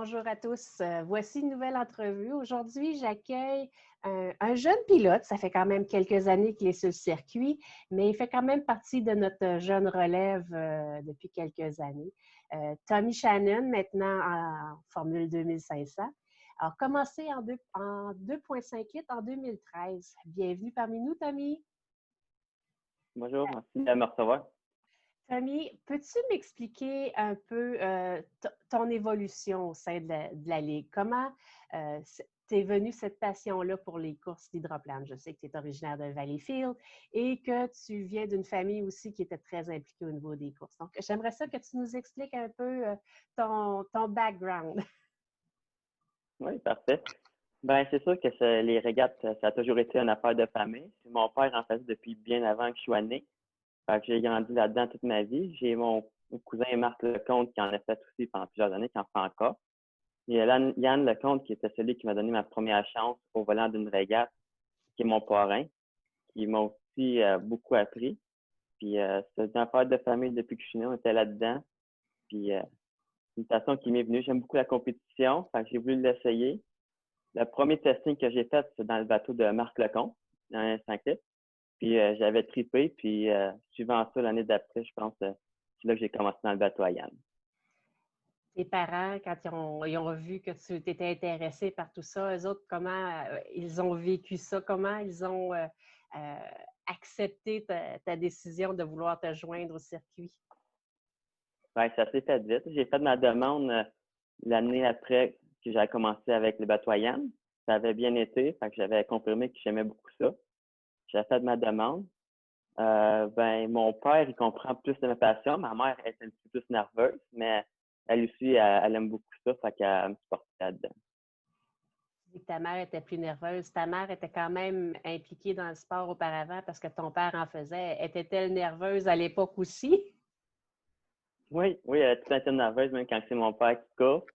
Bonjour à tous. Voici une nouvelle entrevue. Aujourd'hui, j'accueille un jeune pilote. Ça fait quand même quelques années qu'il est sur le circuit, mais il fait quand même partie de notre jeune relève depuis quelques années. Tommy Shannon, maintenant en Formule 2500, a commencé en 2.58 en 2013. Bienvenue parmi nous, Tommy. Bonjour, merci de me recevoir. Tommy, peux-tu m'expliquer un peu ton évolution au sein de la Ligue? Comment t'es venue cette passion-là pour les courses d'hydroplane? Je sais que tu es originaire de Valleyfield et que tu viens d'une famille aussi qui était très impliquée au niveau des courses. Donc, j'aimerais ça que tu nous expliques un peu ton background. Oui, parfait. Ben, c'est sûr que les régates, ça a toujours été une affaire de famille. Mon père en faisait depuis bien avant que je sois né. Fait que j'ai grandi là-dedans toute ma vie. J'ai mon cousin Marc Lecomte qui en a fait aussi pendant plusieurs années, qui en fait encore. Il y a Yann Lecomte qui était celui qui m'a donné ma première chance au volant d'une régate, qui est mon parrain, qui m'a aussi beaucoup appris. Puis c'est une affaire de famille depuis que je suis né, on était là-dedans. Puis une passion qui m'est venue. J'aime beaucoup la compétition, fait que j'ai voulu l'essayer. Le premier testing que j'ai fait, c'est dans le bateau de Marc Lecomte, dans un 5 litres. Puis j'avais trippé, puis suivant ça, l'année d'après, je pense, c'est là que j'ai commencé dans le bateau à Yann. Tes parents, quand ils ont vu que tu t'étais intéressé par tout ça, eux autres, comment ils ont vécu ça? Comment ils ont accepté ta décision de vouloir te joindre au circuit? Ouais, ça s'est fait vite. J'ai fait ma demande l'année après que j'avais commencé avec le bateau à Yann. Ça avait bien été, fait que j'avais confirmé que j'aimais beaucoup ça. J'ai fait ma demande. Mon père, il comprend plus de ma passion. Ma mère est un petit peu plus nerveuse, mais elle aussi, elle aime beaucoup ça, fait qu'elle me supporte là-dedans. Tu dis que ta mère était plus nerveuse. Ta mère était quand même impliquée dans le sport auparavant parce que ton père en faisait. Était-elle nerveuse à l'époque aussi? Oui, elle est tout à fait nerveuse, même quand c'est mon père qui court.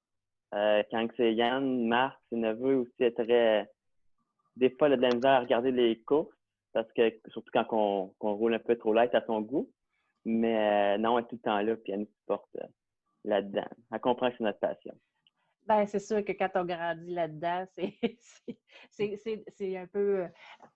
Quand c'est Yann, Marc, ses neveux aussi est très. Des fois, elle a de la misère à regarder les courses, parce que surtout quand on roule un peu trop light à son goût. Mais non, elle est tout le temps là, puis elle nous supporte là-dedans. Elle comprend que c'est notre passion. Bien, c'est sûr que quand on grandit là-dedans, c'est un peu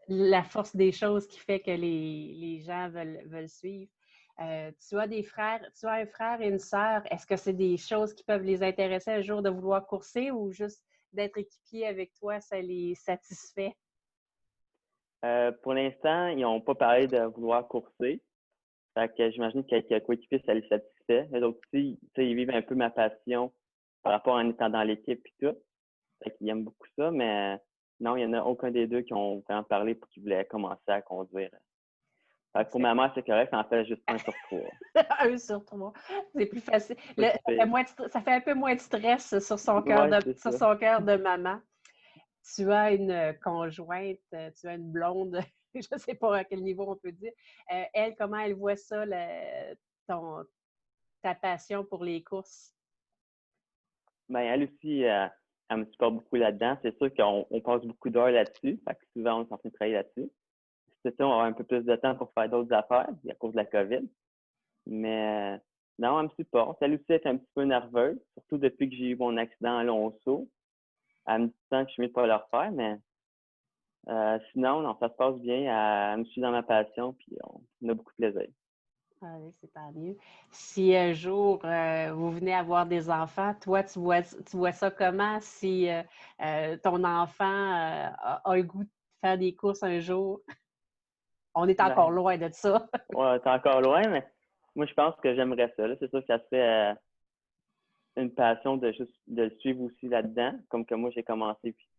la force des choses qui fait que les gens veulent suivre. Tu as des frères, tu as un frère et une sœur. Est-ce que c'est des choses qui peuvent les intéresser un jour de vouloir courser ou juste d'être équipier avec toi, ça les satisfait? Pour l'instant, ils n'ont pas parlé de vouloir courser. Fait que j'imagine qu'avec coéquipier, ça les satisfait. Les autres aussi, ils vivent un peu ma passion par rapport à en étant dans l'équipe et tout. Fait qu'ils aiment beaucoup ça, mais non, il n'y en a aucun des deux qui ont vraiment parlé pour qu'ils voulaient commencer à conduire. Fait que pour ma mère, c'est correct, ça en fait juste 1 sur 3. 1 sur 3. C'est plus facile. Pas si pire. Ça fait un peu moins de stress sur son cœur Ouais, c'est sur ça. son cœur de maman. Tu as une conjointe, tu as une blonde, je ne sais pas à quel niveau on peut dire. Elle, comment elle voit ça, ta passion pour les courses? Ben, elle aussi, elle me supporte beaucoup là-dedans. C'est sûr qu'on passe beaucoup d'heures là-dessus. Fait que souvent, on est en train de travailler là-dessus. C'est ça, on aura un peu plus de temps pour faire d'autres affaires à cause de la COVID. Mais non, elle me supporte. Elle aussi est un petit peu nerveuse, surtout depuis que j'ai eu mon accident à Lonceau. Elle me dit que je suis mieux de pas le refaire, mais sinon, non, ça se passe bien. Elle me suit dans ma passion, puis on a beaucoup de plaisir. Ah oui, c'est tant mieux. Si un jour vous venez avoir des enfants, toi, tu vois ça comment si ton enfant a le goût de faire des courses un jour? On est encore Ben, loin de ça. ouais, c'est encore loin, mais moi, je pense que j'aimerais ça. Là. C'est sûr que ça serait une passion de juste de le suivre aussi là-dedans, comme que moi, j'ai commencé. Puis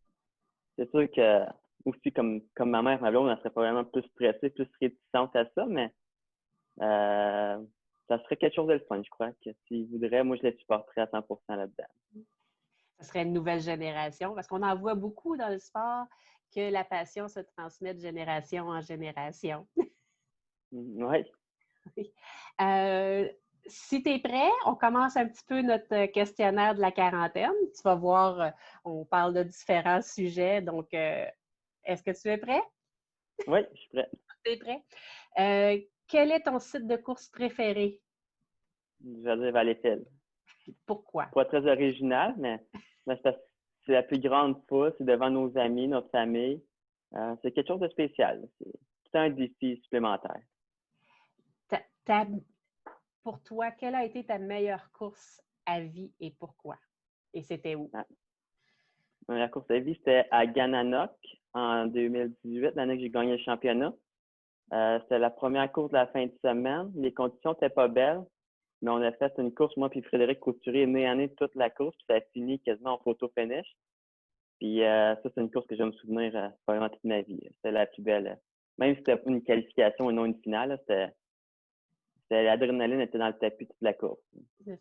c'est sûr que aussi, comme ma mère, ma blonde, elle serait probablement plus stressée, plus réticente à ça, mais ça serait quelque chose de le fun, je crois, que s'ils voudraient, moi, je les supporterais à 100% là-dedans. Ce serait une nouvelle génération, parce qu'on en voit beaucoup dans le sport que la passion se transmet de génération en génération. Oui. Oui. Si tu es prêt, on commence un petit peu notre questionnaire de la quarantaine. Tu vas voir, on parle de différents sujets. Donc, est-ce que tu es prêt? Oui, je suis prêt. Tu es prêt? Quel est ton site de course préféré? Je vais dire Valleyfield. Pourquoi? Pas très original, mais c'est parce que c'est la plus grande fois, c'est devant nos amis, notre famille. C'est quelque chose de spécial. C'est un défi supplémentaire. Ta- ta- pour toi, quelle a été ta meilleure course à vie et pourquoi? Et c'était où? La course de vie, c'était à Gananoque en 2018, l'année que j'ai gagné le championnat. C'était la première course de la fin de semaine. Les conditions n'étaient pas belles, mais on a fait une course, moi puis Frédéric Couturier, nez à nez toute la course, puis ça a fini quasiment en photo-finish. Puis ça, c'est une course que je vais me souvenir probablement toute ma vie. C'était la plus belle. Même si c'était pas une qualification et non une finale, l'adrénaline était dans le tapis toute la course.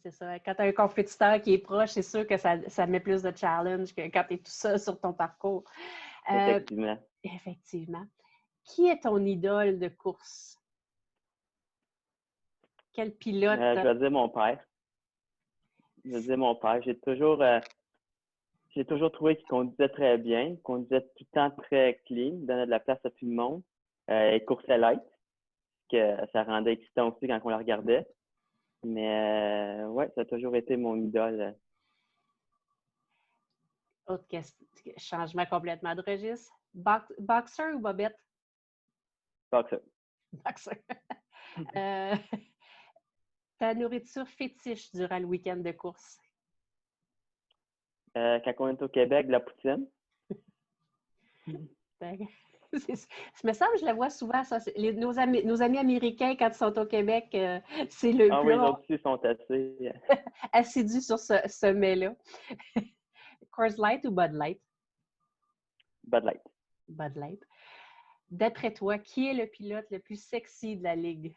C'est ça. Quand tu as un compétiteur qui est proche, c'est sûr que ça met plus de challenge que quand tu es tout seul sur ton parcours. Effectivement. Effectivement. Qui est ton idole de course? Quel pilote? Je vais dire mon père. J'ai toujours trouvé qu'il conduisait très bien, qu'il conduisait tout le temps très clean, donnait de la place à tout le monde. Et coursait light, que ça rendait excitant aussi quand on le regardait. Mais ouais, ça a toujours été mon idole. Autre question, changement complètement de registre. Boxer ou bobette? Boxer. Boxer. Ta nourriture fétiche durant le week-end de course? Quand on est au Québec, de la poutine. Je me semble que je la vois souvent, ça. Nos amis américains, quand ils sont au Québec, c'est le Ah oui, les plat autres aussi sont assez. assidus sur ce mets-là. Coors Light ou Bud Light? Bud Light. Bud Light. D'après toi, qui est le pilote le plus sexy de la Ligue?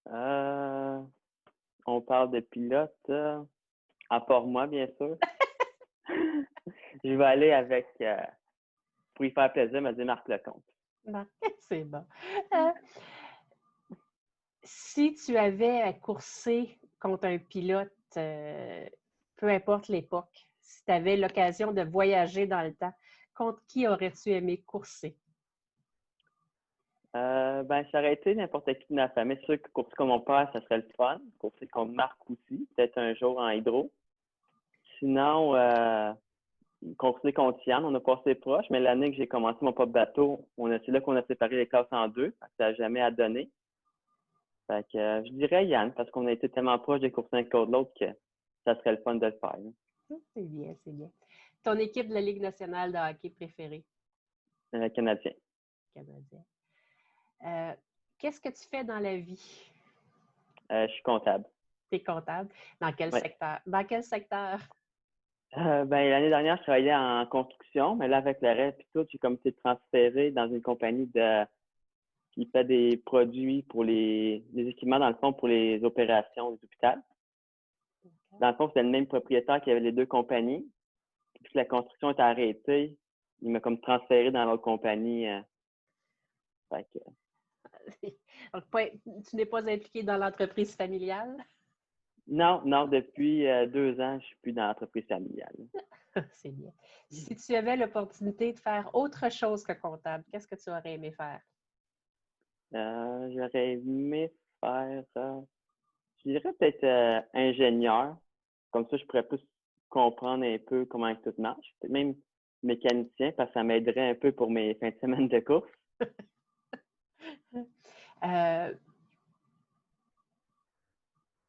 On parle de pilote, à part moi, bien sûr. Je vais aller avec, pour y faire plaisir, me dire Marc Lecomte. Marc, c'est bon. Si tu avais à courser contre un pilote, peu importe l'époque, si tu avais l'occasion de voyager dans le temps, contre qui aurais-tu aimé courser? Ça aurait été n'importe qui de ma famille. C'est sûr que courser comme mon père, ça serait le fun. Courser comme Marc aussi, peut-être un jour en hydro. Sinon, courser contre Yann, on a passé proche, mais l'année que j'ai commencé mon propre bateau, c'est là qu'on a séparé les classes en deux. Ça n'a jamais à donner. Fait que, je dirais Yann, parce qu'on a été tellement proches de courser un contre l'autre que ça serait le fun de le faire. C'est bien, c'est bien. Ton équipe de la Ligue nationale de hockey préférée? Canadien. Canadien. Qu'est-ce que tu fais dans la vie? Je suis comptable. Tu es comptable. Dans quel Ouais. secteur? Dans quel secteur? L'année dernière, je travaillais en construction, mais là, avec le reste et tout, j'ai comme été transféré dans une compagnie qui fait des produits pour les équipements, dans le fond, pour les opérations des hôpitaux. Dans le fond, c'était le même propriétaire qui avait les deux compagnies. Puis la construction est arrêtée, il m'a comme transféré dans l'autre compagnie. Fait que, Donc, tu n'es pas impliqué dans l'entreprise familiale? non, depuis 2 ans, je suis plus dans l'entreprise familiale. C'est bien. Si tu avais l'opportunité de faire autre chose que comptable, qu'est-ce que tu aurais aimé faire? J'aurais aimé faire, je dirais peut-être ingénieur. Comme ça, je pourrais plus comprendre un peu comment tout marche. Peut-être même mécanicien, parce que ça m'aiderait un peu pour mes fins de semaine de course.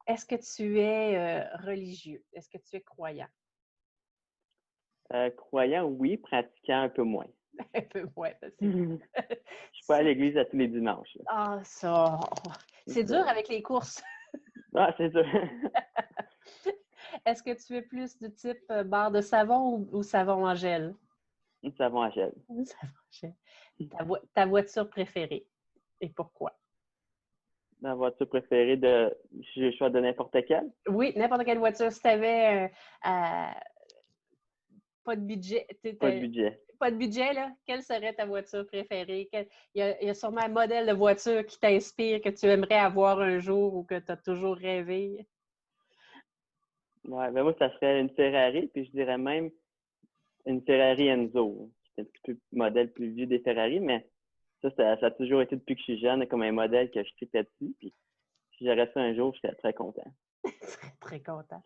Est-ce que tu es religieux? Est-ce que tu es croyant? Croyant, oui. Pratiquant, un peu moins. Un peu moins, parce que Je suis pas à l'église à tous les dimanches. ah, ça! C'est dur avec les courses. Ah, c'est sûr. Est-ce que tu es plus du type barre de savon ou savon en gel? Un savon à gel. Savon en gel. Ta voiture préférée et pourquoi? Ma voiture préférée j'ai le choix de n'importe quelle. Oui, n'importe quelle voiture. Si tu avais pas de budget, Pas de budget. pas de budget, là, quelle serait ta voiture préférée? Il y a sûrement un modèle de voiture qui t'inspire, que tu aimerais avoir un jour ou que tu as toujours rêvé. Ouais, ben moi, ça serait une Ferrari, puis je dirais même une Ferrari Enzo. C'est un petit peu modèle plus vieux des Ferrari, mais ça a toujours été depuis que je suis jeune, comme un modèle que je tripais dessus. Puis si j'aurais ça un jour, je serais très content. Tu serais Très content.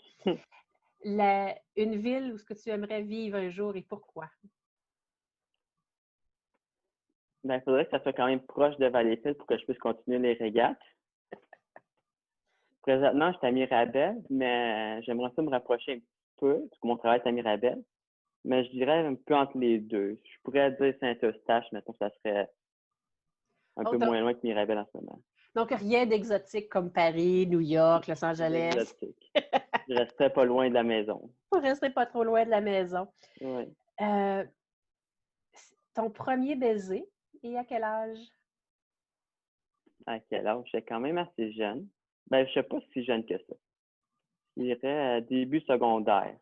Une ville où ce que tu aimerais vivre un jour et pourquoi? Ben, il faudrait que ça soit quand même proche de Valleyfield pour que je puisse continuer les régates. Présentement, je suis à Mirabel, mais j'aimerais ça me rapprocher un petit peu, parce que mon travail est à Mirabel. Mais je dirais un peu entre les deux. Je pourrais dire Saint-Eustache, mais ça serait un peu moins loin que Mirabel en ce moment. Donc, rien d'exotique comme Paris, New York, Los Angeles. Exotique. Je resterais pas loin de la maison. Vous ne restez pas trop loin de la maison. Oui. Ton premier baiser, et à quel âge? À quel âge? J'étais quand même assez jeune. Ben, je sais pas si jeune que ça. Je dirais début secondaire.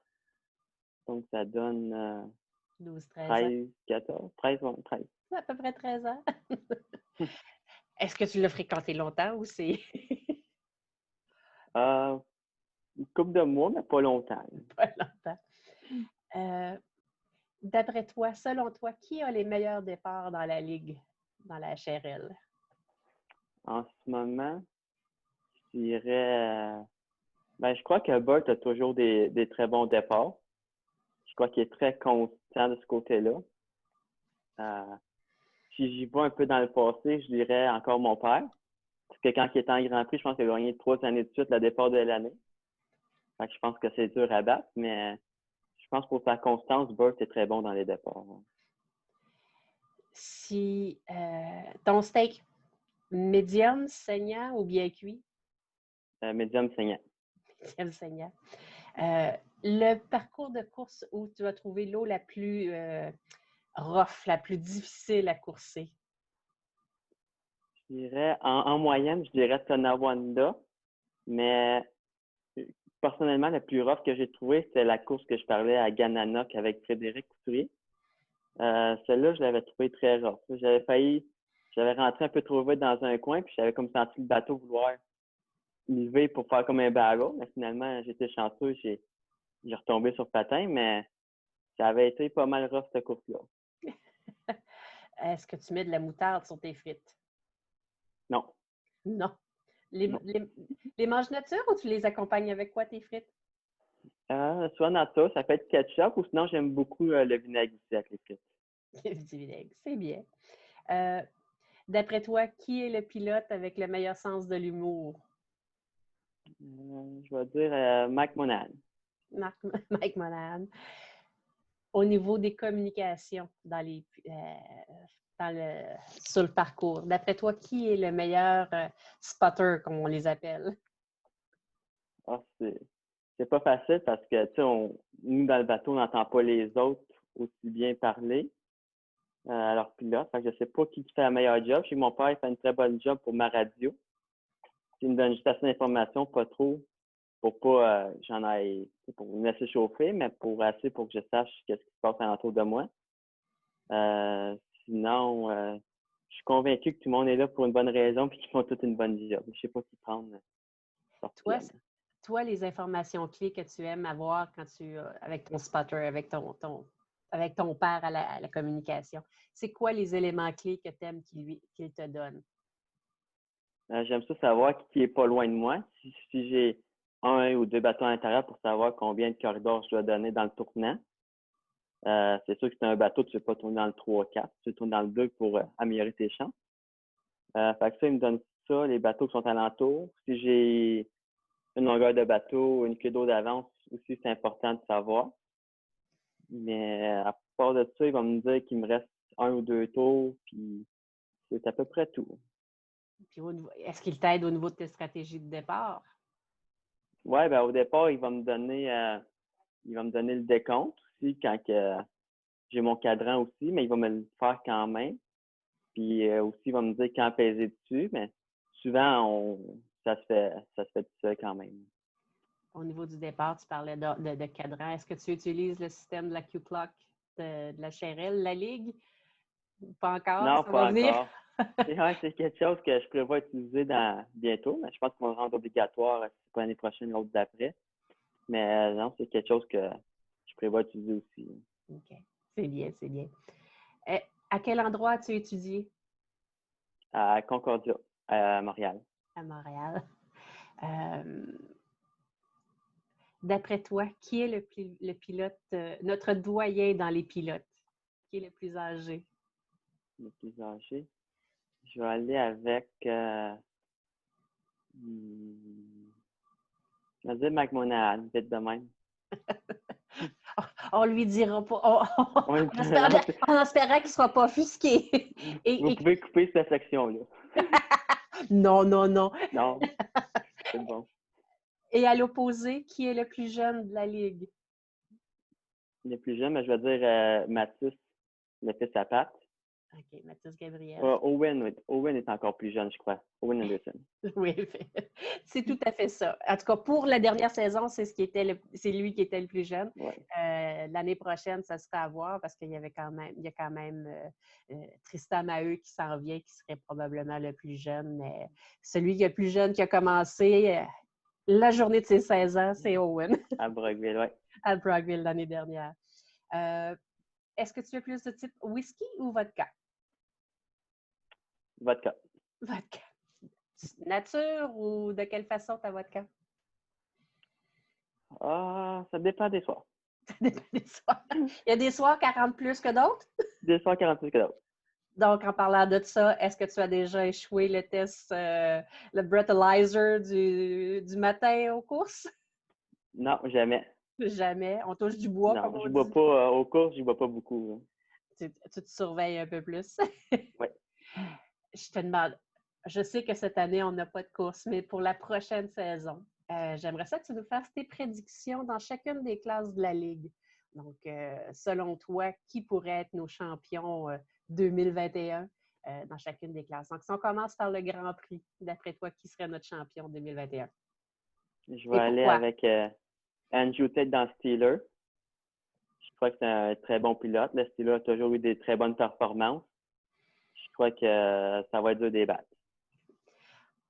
Donc, ça donne 12, 13 ans. 13, 14, 13, 13. À peu près 13 ans. Est-ce que tu l'as fréquenté longtemps ou c'est... Une couple de mois, mais pas longtemps. Pas longtemps. D'après toi, selon toi, qui a les meilleurs départs dans la Ligue, dans la HRL? En ce moment, je dirais... ben, je crois que Burt a toujours des très bons départs. Je crois qu'il est très constant de ce côté-là. Si j'y vais un peu dans le passé, je dirais encore mon père. Parce que quand il était en Grand Prix, je pense qu'il a gagné 3 années de suite le départ de l'année. Fait que je pense que c'est dur à battre, mais je pense que pour sa constance, Burt est très bon dans les départs. Si ton steak, médium, saignant ou bien cuit? Médium saignant. Médium saignant. Le parcours de course où tu as trouvé l'eau la plus rough, la plus difficile à courser? Je dirais, en moyenne, je dirais Tonawanda, mais personnellement, le plus rough que j'ai trouvé, c'était la course que je parlais à Gananoque avec Frédéric Couturier. Celle-là, je l'avais trouvé très rough. J'avais rentré un peu trop vite dans un coin, puis j'avais comme senti le bateau vouloir lever pour faire comme un barrel, mais finalement, j'étais chanceux, j'ai retombé sur patin, mais ça avait été pas mal rough cette course-là. Est-ce que tu mets de la moutarde sur tes frites? Non. Non. Non. Les manges nature ou tu les accompagnes avec quoi, tes frites? Soit nature, ça peut être ketchup, ou sinon, j'aime beaucoup le vinaigre aussi avec les frites. Du vinaigre, c'est bien. D'après toi, qui est le pilote avec le meilleur sens de l'humour? Je vais dire Mike Monahan. Mike Monahan. Au niveau des communications sur le parcours, d'après toi, qui est le meilleur spotter, comme on les appelle? Ah, c'est pas facile parce que, tu sais, nous, dans le bateau, on n'entend pas les autres aussi bien parler à leur pilote. Fait que je sais pas qui fait un meilleur job. Chez mon père, il fait une très bonne job pour ma radio. Il me donne juste assez d'informations, pas trop, pour pas pour me laisser chauffer, mais pour assez pour que je sache qu'est-ce qui se passe alentour de moi. Sinon, je suis convaincu que tout le monde est là pour une bonne raison et qu'ils font toute une bonne job. Je sais pas qui prendre. Toi, les informations clés que tu aimes avoir quand avec ton spotter, avec ton père à la communication, c'est quoi les éléments clés que tu aimes qu'il te donne? J'aime ça savoir qui est pas loin de moi. Si j'ai 1 ou 2 bateaux à l'intérieur pour savoir combien de corridors je dois donner dans le tournant. C'est sûr que c'est un bateau, tu ne veux pas tourner dans le 3-4, tu veux tourner dans le 2 pour améliorer tes chances. Fait que ça, il me donne ça, les bateaux qui sont alentours. Si j'ai une longueur de bateau, une queue d'eau d'avance, aussi, c'est important de savoir. Mais à part de ça, il va me dire qu'il me reste 1 ou 2 tours, puis c'est à peu près tout. Puis est-ce qu'il t'aide au niveau de tes stratégies de départ? Oui, ben au départ, il va me donner le décompte aussi quand j'ai mon cadran aussi, mais il va me le faire quand même. Puis aussi, il va me dire quand peser dessus, mais souvent, ça se fait tout seul quand même. Au niveau du départ, tu parlais de cadran. Est-ce que tu utilises le système de la Q-Clock de la HRL, la Ligue? Pas encore? Non, Ça pas va venir? encore. C'est quelque chose que je prévois utiliser bientôt, mais je pense qu'on va le rendre obligatoire, c'est pas l'année prochaine, l'autre d'après. Mais non, c'est quelque chose que je prévois utiliser aussi. OK. C'est bien, c'est bien. À quel endroit as-tu étudié? À Concordia, à Montréal. À Montréal. D'après toi, qui est le pilote, notre doyen dans les pilotes? Qui est le plus âgé? Le plus âgé. Je vais aller avec hmm, je vais dire McMonahan, vite de même. On lui dira pas. Oui, En espérant qu'il ne soit pas offusqué. vous pouvez couper cette section-là. Non, non, non. Non, c'est bon. Et à l'opposé, qui est le plus jeune de la Ligue? Les plus jeunes, mais je vais dire Mathis, le fils à Pat. OK, Mathis Gabriel. Owen est encore plus jeune, je crois. Owen Anderson. Oui, c'est tout à fait ça. En tout cas, pour la dernière saison, c'est lui qui était le plus jeune. Ouais. L'année prochaine, ça sera à voir parce qu'il y a quand même Tristan Maheu qui s'en vient, qui serait probablement le plus jeune. Mais celui qui est le plus jeune qui a commencé la journée de ses 16 ans, c'est Owen. À Brockville, oui. À Brockville l'année dernière. Est-ce que tu as plus de type whisky ou vodka? Vodka. Vodka. Nature ou de quelle façon ta vodka? Ah, ça dépend des soirs. Ça dépend des soirs. Il y a des soirs 40 plus que d'autres? Des soirs 46 que d'autres. Donc, en parlant de ça, est-ce que tu as déjà échoué le test, le breathalyzer du matin aux courses? Non, jamais. Jamais. On touche du bois, Non, comme on je dit. bois pas aux courses, je bois pas beaucoup. Tu te surveilles un peu plus. Oui. Je te demande, je sais que cette année, on n'a pas de course, mais pour la prochaine saison, j'aimerais ça que tu nous fasses tes prédictions dans chacune des classes de la Ligue. Donc, selon toi, qui pourrait être nos champions 2021 dans chacune des classes? Donc, si on commence par le Grand Prix, d'après toi, qui serait notre champion 2021? Je vais aller avec Andrew Tate dans Steelers. Je crois que c'est un très bon pilote. Le Steelers a toujours eu des très bonnes performances. Je crois que ça va être dur des battes.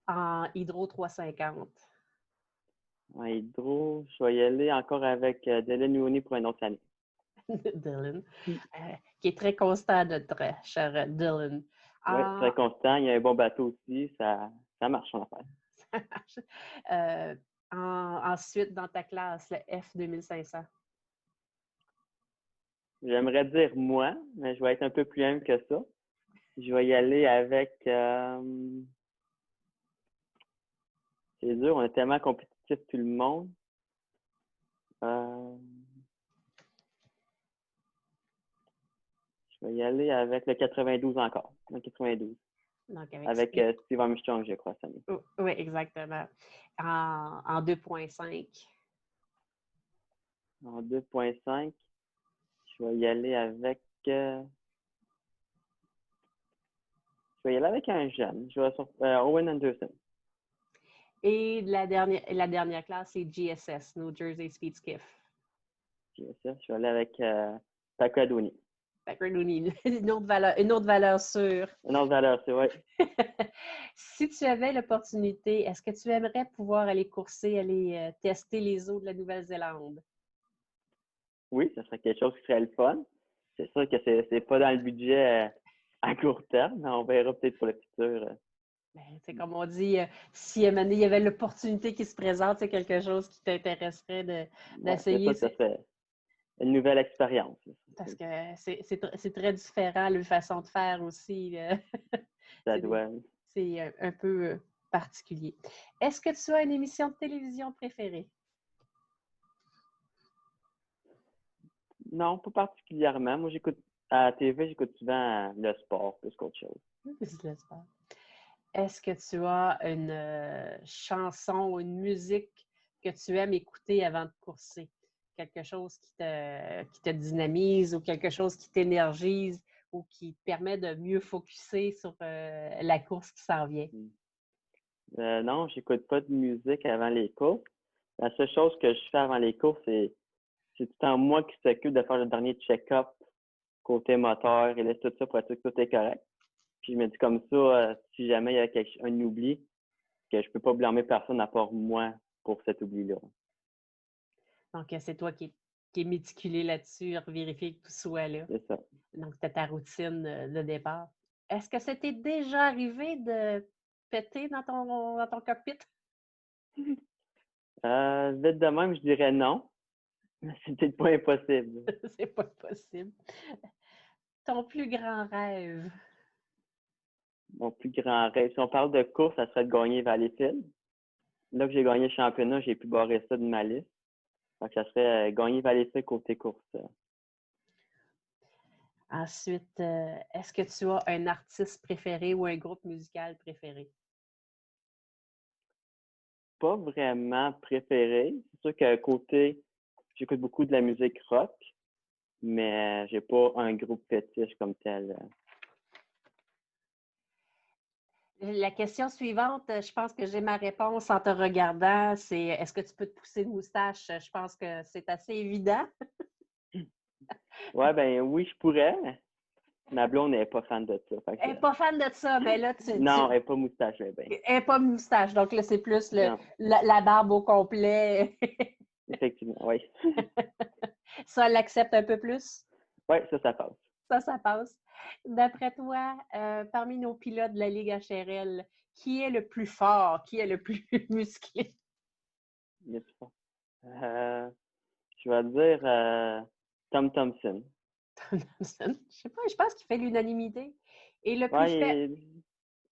En Hydro 350. En Hydro, je vais y aller encore avec Dylan Mooney pour une autre année. Dylan, qui est très constant, notre cher Dylan. Oui, très constant. Il y a un bon bateau aussi. Ça marche, son affaire. Ça marche. Ensuite, dans ta classe, le F 2500. J'aimerais dire moi, mais je vais être un peu plus humble que ça. Je vais y aller avec... c'est dur, on est tellement compétitif tout le monde. Je vais y aller avec le 92 encore. Le 92. Donc avec Steve Armstrong, je crois, cette année. Oui, exactement. En 2.5. En 2.5, je vais y aller avec... je vais y aller avec un jeune. Je vais sur Owen Anderson. Et la dernière classe, c'est GSS, New Jersey Speed Skiff. GSS, je vais aller avec Takaduni. Takaduni, une autre valeur sûre. Une autre valeur, c'est vrai. Si tu avais l'opportunité, est-ce que tu aimerais pouvoir aller courser, aller tester les eaux de la Nouvelle-Zélande? Oui, ce serait quelque chose qui serait le fun. C'est sûr que c'est pas dans le budget à court terme, mais on verra peut-être pour le futur. C'est comme on dit, si à un moment donné, il y avait l'opportunité qui se présente, c'est quelque chose qui t'intéresserait d'essayer. Ouais, ça serait une nouvelle expérience. Parce que c'est très différent, la façon de faire aussi. Ça doit. C'est un peu particulier. Est-ce que tu as une émission de télévision préférée? Non, pas particulièrement. Moi, j'écoute à la TV, j'écoute souvent le sport plus qu'autre chose. Le sport. Est-ce que tu as une chanson ou une musique que tu aimes écouter avant de courser? Quelque chose qui te dynamise ou quelque chose qui t'énergise ou qui te permet de mieux focusser sur la course qui s'en vient? Non, j'écoute pas de musique avant les courses. La seule chose que je fais avant les courses, c'est tout le temps moi qui s'occupe de faire le dernier check-up côté moteur et laisse tout ça pour être sûr que tout est correct. Puis je me dis comme ça, si jamais il y a un oubli, que je peux pas blâmer personne à part moi pour cet oubli-là. Donc, c'est toi qui es méticulé là-dessus, vérifier que tout soit là. C'est ça. Donc, tu as ta routine de départ. Est-ce que c'était déjà arrivé de péter dans ton cockpit? Vite de même, je dirais non. Mais c'est peut-être pas impossible. C'est pas possible. Ton plus grand rêve? Mon plus grand rêve. Si on parle de course, ça serait de gagner Valleyfield. Là que j'ai gagné le championnat, j'ai pu barrer ça de ma liste. Donc, ça serait gagner Valleyfield côté course. Ensuite, est-ce que tu as un artiste préféré ou un groupe musical préféré? Pas vraiment préféré. C'est sûr que côté, j'écoute beaucoup de la musique rock, mais j'ai pas un groupe fétiche comme tel. La question suivante, je pense que j'ai ma réponse en te regardant, c'est est-ce que tu peux te pousser une moustache? Je pense que c'est assez évident. Ouais, ben oui, je pourrais. Ma blonde n'est pas fan de ça. Elle n'est pas fan de ça, mais là, Non, elle n'est pas moustache, ben. elle n'est pas moustache, donc là, c'est plus Non, la barbe au complet. effectivement, oui. Ça, elle l'accepte un peu plus? Oui, ça passe. Ça passe. D'après toi, parmi nos pilotes de la Ligue HRL, qui est le plus fort, qui est le plus musclé? Je vais dire Tom Thompson. Tom Thompson. Je sais pas, je pense qu'il fait l'unanimité. Et le plus Ouais, faible.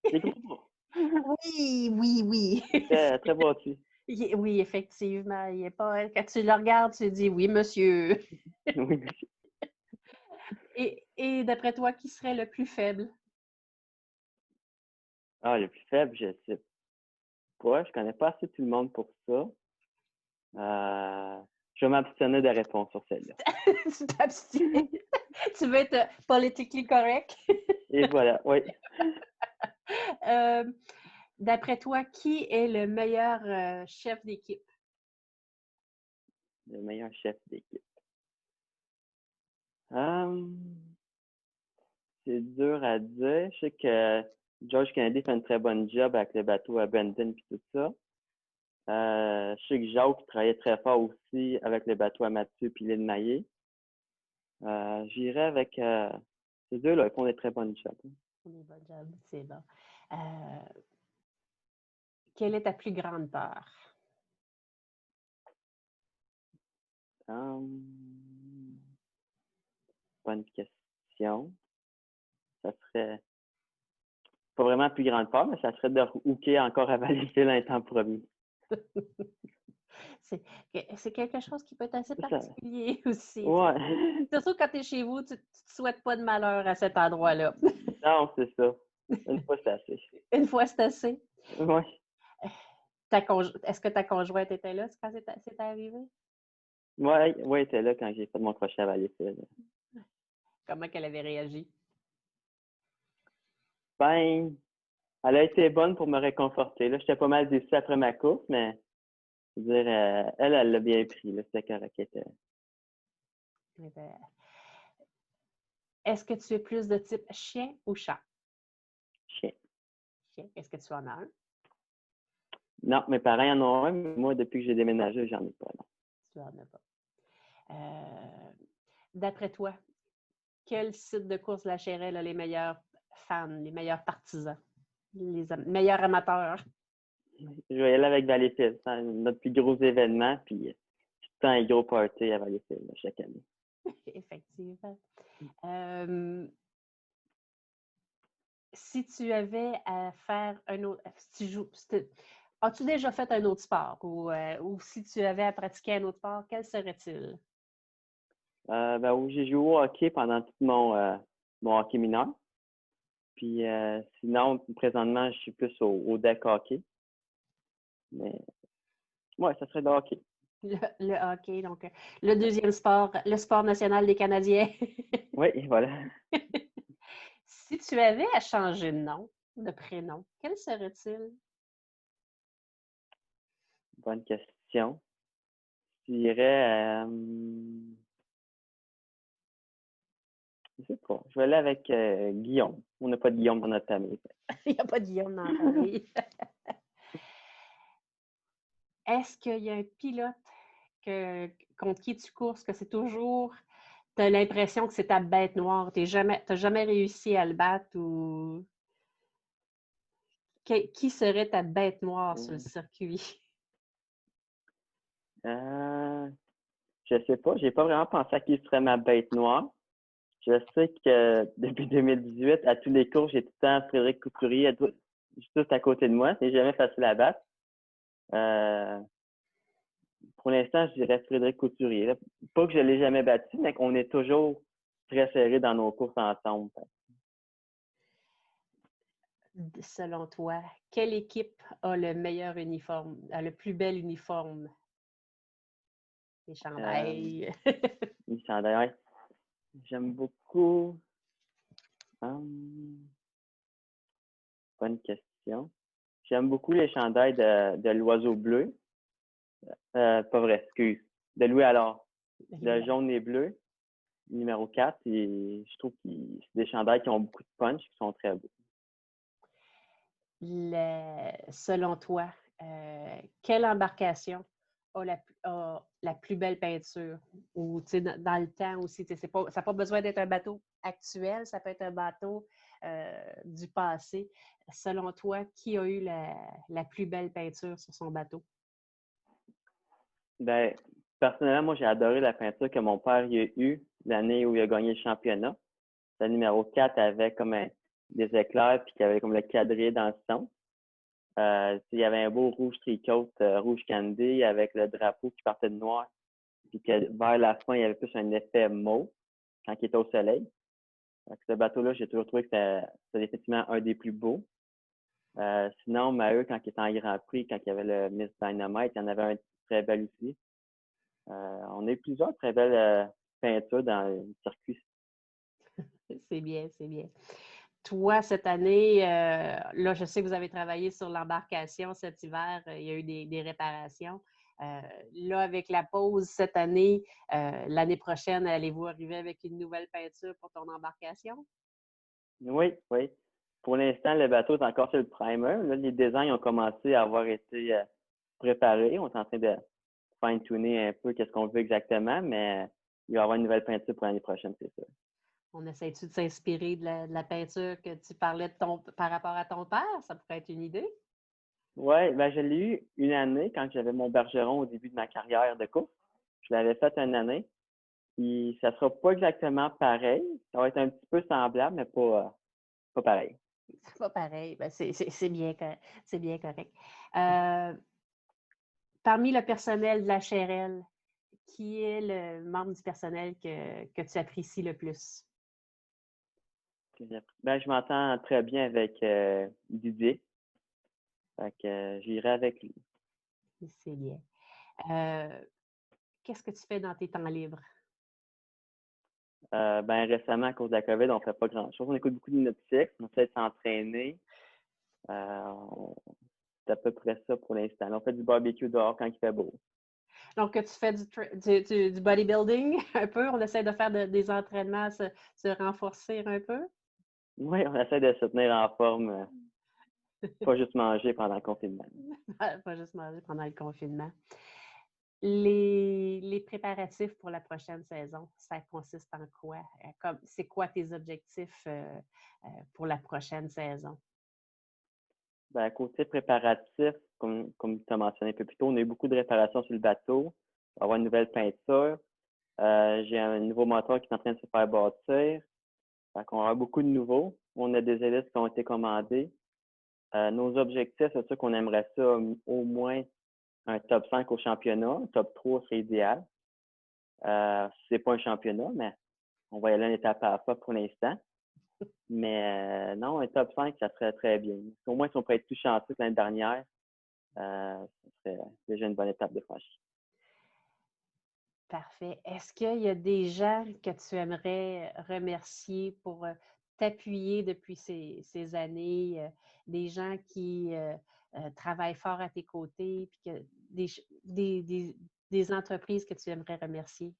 il est gros. Oui, oui, oui. Très, très bâti. Oui, effectivement. Il est pas. Quand tu le regardes, tu dis oui, monsieur. Oui. Et d'après toi, qui serait le plus faible? Ah, le plus faible, je sais pas. Je connais pas assez tout le monde pour ça. Je vais m'abstenir de répondre sur celle-là. Tu t'abstiens. Tu veux être politically correct? Et voilà, oui. D'après toi, qui est le meilleur chef d'équipe? Le meilleur chef d'équipe. Euh, c'est dur à dire. Je sais que George Kennedy fait une très bonne job avec le bateau à Brandon et tout ça. Je sais que Jacques travaillait très fort aussi avec le bateau à Mathieu et l'île Maillé. J'irai avec ces deux-là, ils font des très bonnes jobs. Bon job, c'est bon. Quelle est ta plus grande peur? Bonne question. Ça serait pas vraiment la plus grande part, mais ça serait de hooker encore à Valleyfield un temps promis. C'est quelque chose qui peut être assez Ça, particulier aussi. ouais. Surtout quand tu es chez vous, tu ne te souhaites pas de malheur à cet endroit-là. Non, c'est ça. Une fois, c'est assez. Une fois, c'est assez. Ouais. Est-ce que ta conjointe était là quand c'est arrivé? Ouais, ouais, elle était là quand j'ai fait mon crochet à Valleyfield. Comment elle avait réagi? Ben, elle a été bonne pour me réconforter. Là, j'étais pas mal déçu après ma course, mais je veux dire, elle l'a bien pris. C'était correct. Eh ben, est-ce que tu es plus de type chien ou chat? Chien. Chien. Est-ce que tu en as un? Non, mes parents en ont un, mais moi, depuis que j'ai déménagé, j'en ai pas. Non. Tu en as pas. D'après toi, quel site de course la Chérelle a les meilleurs fans, les meilleurs partisans, les meilleurs amateurs? Je vais y aller avec Valleyfield. C'est notre plus gros événement, puis tout le temps un gros party à Valleyfield chaque année. Effectivement. Si tu avais à faire un autre, as-tu déjà fait un autre sport ou si tu avais à pratiquer un autre sport, quel serait-il? Ben, j'ai joué au hockey pendant tout mon hockey mineur. Puis sinon, présentement, je suis plus au deck hockey. Mais ouais, ça serait le hockey. Le hockey, donc le deuxième sport, le sport national des Canadiens. Oui, voilà. Si tu avais à changer de nom, de prénom, quel serait-il? Bonne question. Je dirais, je sais pas, je vais aller avec Guillaume. On n'a pas de Guillaume dans notre famille. Il n'y a pas de Guillaume dans la famille. Est-ce qu'il y a un pilote contre qui tu courses, que c'est toujours, tu as l'impression que c'est ta bête noire, tu n'as jamais réussi à le battre ou qui serait ta bête noire sur le circuit? Euh, je sais pas, j'ai pas vraiment pensé à qui serait ma bête noire. Je sais que depuis 2018, à tous les cours, j'ai tout le temps Frédéric Couturier juste à côté de moi. C'est jamais facile à battre. Euh, pour l'instant, je dirais Frédéric Couturier. Là. Pas que je l'ai jamais battu, mais qu'on est toujours très serrés dans nos courses ensemble. Selon toi, quelle équipe a le meilleur uniforme, a le plus bel uniforme? Les Euh, chandails. les chandails, ouais. J'aime beaucoup. Hum, bonne question. J'aime beaucoup les chandails de l'oiseau bleu. Pas vrai, excuse. De Louis alors. Le jaune et bleu, numéro 4. Et je trouve que c'est des chandails qui ont beaucoup de punch, qui sont très beaux. Selon toi, quelle embarcation a la plus belle peinture? Ou, tu sais, dans le temps aussi, ça n'a pas besoin d'être un bateau actuel, ça peut être un bateau du passé. Selon toi, qui a eu la plus belle peinture sur son bateau? Ben, personnellement, moi, j'ai adoré la peinture que mon père y a eue l'année où il a gagné le championnat. Le numéro 4 avait comme des éclairs puis qui avait comme le quadrillé dans le son. Il y avait un beau rouge tricote, rouge candy avec le drapeau qui partait de noir. Puis que vers la fin, il y avait plus un effet mauve quand il était au soleil. Donc, ce bateau-là, j'ai toujours trouvé que c'était effectivement un des plus beaux. Sinon, Maheu, quand il était en Grand Prix, quand il y avait le Miss Dynamite, il y en avait un très bel aussi. On a eu plusieurs très belles peintures dans le circuit. C'est bien, c'est bien. Toi, cette année, là, je sais que vous avez travaillé sur l'embarcation cet hiver. Il y a eu des réparations. Là, avec la pause cette année, l'année prochaine, allez-vous arriver avec une nouvelle peinture pour ton embarcation? Oui, oui. Pour l'instant, le bateau est encore sur le primer. Là, les designs ont commencé à avoir été préparés. On est en train de fine-tuner un peu qu'est-ce qu'on veut exactement, mais il va y avoir une nouvelle peinture pour l'année prochaine, c'est sûr. On essaie-tu de s'inspirer de la peinture que tu parlais par rapport à ton père? Ça pourrait être une idée. Oui, ben, je l'ai eu une année quand j'avais mon bergeron au début de ma carrière de course. Je l'avais fait une année. Puis ça sera pas exactement pareil. Ça va être un petit peu semblable, mais pas pareil. C'est pas pareil. Ben, c'est bien, c'est bien correct. Euh, Parmi le personnel de la Chérelle, qui est le membre du personnel que tu apprécies le plus? Ben, je m'entends très bien avec Didier. Fait que j'irai avec lui. C'est bien. Euh, Qu'est-ce que tu fais dans tes temps libres? Ben, récemment, à cause de la COVID, on fait pas grand-chose. On écoute beaucoup de Netflix, on essaie de s'entraîner. On- C'est à peu près ça pour l'instant. On fait du barbecue dehors quand il fait beau. Donc, tu fais du bodybuilding un peu? On essaie de faire des entraînements, se renforcer un peu? Oui, on essaie de se tenir en forme, pas juste manger pendant le confinement. Pas juste manger pendant le confinement. Les préparatifs pour la prochaine saison, ça consiste en quoi? C'est quoi tes objectifs pour la prochaine saison? Ben, côté préparatif, comme tu as mentionné un peu plus tôt, on a eu beaucoup de réparations sur le bateau. On va avoir une nouvelle peinture. J'ai un nouveau moteur qui est en train de se faire bâtir. Fait qu'on aura beaucoup de nouveaux. On a des hélices qui ont été commandées. Nos objectifs, c'est sûr qu'on aimerait ça au moins un top 5 au championnat. Un top 3 serait idéal. C'est pas un championnat, mais on va y aller une étape à la fois pour l'instant. Mais non, un top 5, ça serait très bien. Au moins, si on pourrait être plus chanceux que l'année dernière, ce serait déjà une bonne étape de franchir. Parfait. Est-ce qu'il y a des gens que tu aimerais remercier pour t'appuyer depuis ces années, des gens qui travaillent fort à tes côtés, puis que des entreprises que tu aimerais remercier?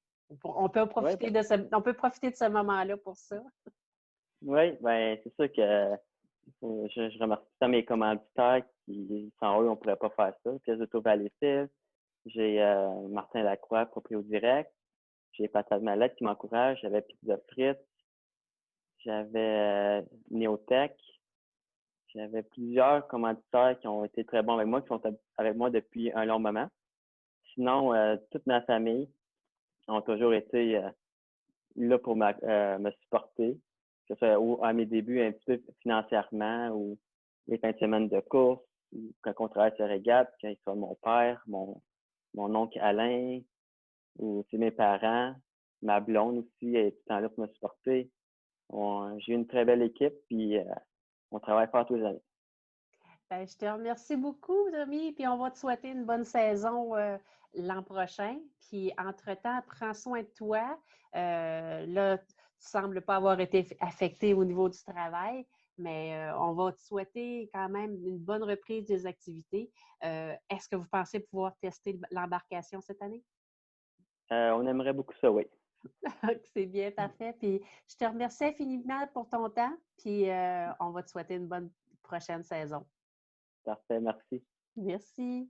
On peut Oui, profiter on peut profiter de ce moment-là pour ça. ouais, ben, c'est sûr que je remercie tous mes commanditaires qui, sans eux, on ne pourrait pas faire ça. Pièces de Valleyfield, j'ai Martin Lacroix, proprio direct, j'ai Patate Mallette qui m'encourage, j'avais Pizza Frites, j'avais Neotech, j'avais plusieurs commanditaires qui ont été très bons avec moi, qui sont avec moi depuis un long moment. sinon, toute ma famille ont toujours été là pour me supporter, que ce soit à mes débuts un petit peu financièrement ou les fins de semaine de course, ou quand on travaille sur régate, quand il soit mon père, mon oncle Alain, ou c'est mes parents, ma blonde aussi, elle est tout le temps là pour me supporter. J'ai une très belle équipe, puis on travaille fort tous les années. Ben, je te remercie beaucoup, Tommy, puis on va te souhaiter une bonne saison l'an prochain. Puis, entre-temps, prends soin de toi. Là, tu ne sembles pas avoir été affecté au niveau du travail, mais on va te souhaiter quand même une bonne reprise des activités. Est-ce que vous pensez pouvoir tester l'embarcation cette année? On aimerait beaucoup ça, oui. C'est bien, parfait. Puis, je te remercie infiniment pour ton temps, puis on va te souhaiter une bonne prochaine saison. Parfait, merci. Merci.